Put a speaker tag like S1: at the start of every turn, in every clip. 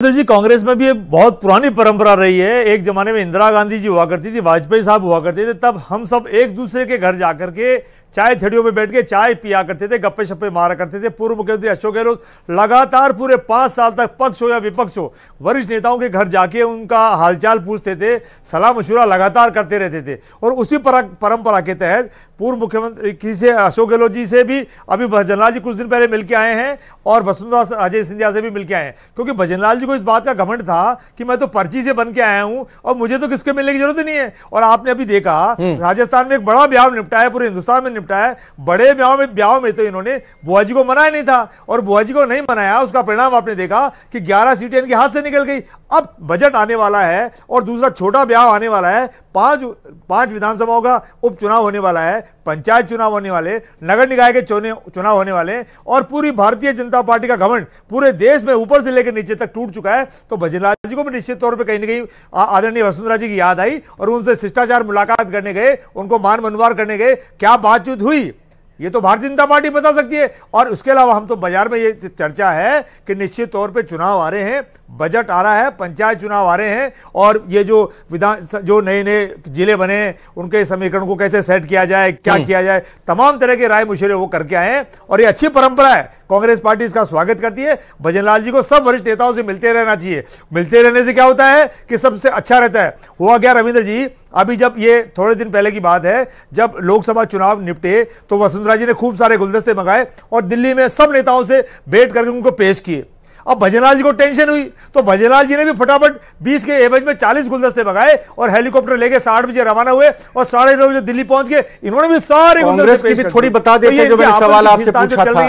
S1: जी कांग्रेस में भी ये बहुत पुरानी परंपरा रही है। एक जमाने में इंदिरा गांधी जी हुआ करती थी, वाजपेयी साहब हुआ करते थे, तब हम सब एक दूसरे के घर जाकर के चाय थड़ियों में बैठ के चाय पिया करते थे, गप्पे शप्पे मारा करते थे। पूर्व मुख्यमंत्री अशोक गहलोत लगातार पूरे 5 साल तक पक्ष हो या विपक्ष हो वरिष्ठ नेताओं के घर जाके उनका हालचाल पूछते थे, सलाह मशुरा लगातार करते रहते थे। और उसी परंपरा के तहत पूर्व मुख्यमंत्री से अशोक गहलोत जी से भी अभी भजनलाल जी कुछ दिन पहले मिलकर आए हैं और वसुंधरा अजय सिंधिया से भी मिलकर आए हैं, क्योंकि भजनलाल जी को इस बात का घमंड था कि मैं तो पर्ची से बन के आया हूं और मुझे तो किसके मिलने की जरूरत नहीं है। और आपने अभी देखा राजस्थान में एक बड़ा ब्याह निपटाया, पूरे हिंदुस्तान में निपटाया। बड़े ब्याह में तो इन्होंने बुआ जी को मनाया नहीं था, और बुआ जी को नहीं मनाया, उसका परिणाम आपने देखा कि 11 सीटें इनके हाथ से निकल गई। अब बजट आने वाला है और दूसरा छोटा ब्याह आने वाला है, 5 विधानसभाओं का उपचुनाव होने वाला है, पंचायत चुनाव होने वाले, नगर निकाय के चुनाव होने वाले, और पूरी भारतीय जनता पार्टी का घमंड पूरे देश में ऊपर से लेकर नीचे तक टूट चुका है। तो भजनलाल जी को भी निश्चित तौर पे कहीं ना कहीं आदरणीय वसुंधरा जी की याद आई और उनसे शिष्टाचार मुलाकात करने गए, उनको मान मनवार करने गए। क्या बातचीत हुई ये तो भारतीय जनता पार्टी बता सकती है। और उसके अलावा हम तो बाजार में ये चर्चा है कि निश्चित तौर पे चुनाव आ रहे हैं, बजट आ रहा है, पंचायत चुनाव आ रहे हैं, और ये जो नए नए जिले बने उनके समीकरण को कैसे सेट किया जाए, क्या किया जाए, तमाम तरह के राय मुशवरे वो करके आए हैं। और ये अच्छी परंपरा है, कांग्रेस पार्टी इसका स्वागत करती है। भजनलाल जी को सब वरिष्ठ नेताओं से मिलते रहना चाहिए। मिलते रहने से क्या होता है कि सबसे अच्छा रहता है। हुआ क्या रविंद्र जी, अभी जब ये थोड़े दिन पहले की बात है, जब लोकसभा चुनाव निपटे तो वसुंधरा जी ने खूब सारे गुलदस्ते मंगाए और दिल्ली में सब नेताओं से बैठ करके उनको पेश किए। अब भजनलाल जी को टेंशन हुई तो भजनलाल जी ने भी फटाफट 20 के एवज में 40 गुलदस्ते मंगाए और हेलीकॉप्टर लेके 8 बजे रवाना हुए और 9:30 बजे दिल्ली पहुंच गए। इन्होंने भी सारे
S2: कांग्रेस की भी थोड़ी बता देते जो मैंने सवाल आपसे पूछा था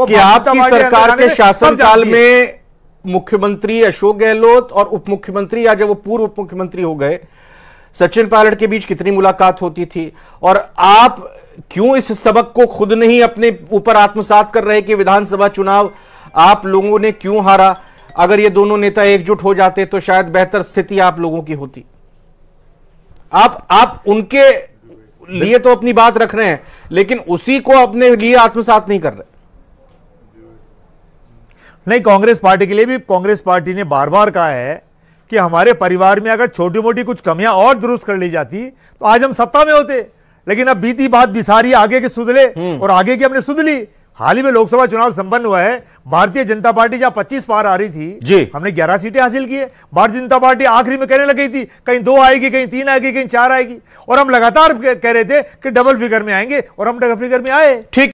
S2: कि आपकी सरकार के शासनकाल में मुख्यमंत्री अशोक गहलोत और उप मुख्यमंत्री या जब वो पूर्व उप मुख्यमंत्री हो गए सचिन पायलट के बीच कितनी मुलाकात होती थी, और आप क्यों इस सबक को खुद नहीं अपने ऊपर आत्मसात कर रहे कि विधानसभा चुनाव आप लोगों ने क्यों हारा? अगर ये दोनों नेता एकजुट हो जाते तो शायद बेहतर स्थिति आप लोगों की होती। आप उनके लिए तो अपनी बात रख रहे हैं लेकिन उसी को अपने लिए आत्मसात नहीं कर रहे।
S1: नहीं, कांग्रेस पार्टी के लिए भी कांग्रेस पार्टी ने बार बार कहा है कि हमारे परिवार में अगर छोटी मोटी कुछ कमियां और दुरुस्त कर ली जाती तो आज हम सत्ता में होते। लेकिन अब बीती बात बिसारी, आगे के सुध ले, और आगे की हमने सुध ली। हाल ही में लोकसभा चुनाव संपन्न हुआ है, भारतीय जनता पार्टी जहां 25 पार आ रही थी जी, हमने 11 सीटें हासिल की है। भारतीय जनता पार्टी आखिरी में कहने लगी थी कहीं 2 आएगी, कहीं 3 आएगी, कहीं 4 आएगी, और हम लगातार कह रहे थे कि डबल फिगर में आएंगे और हम डबल फिगर में आए। ठीक।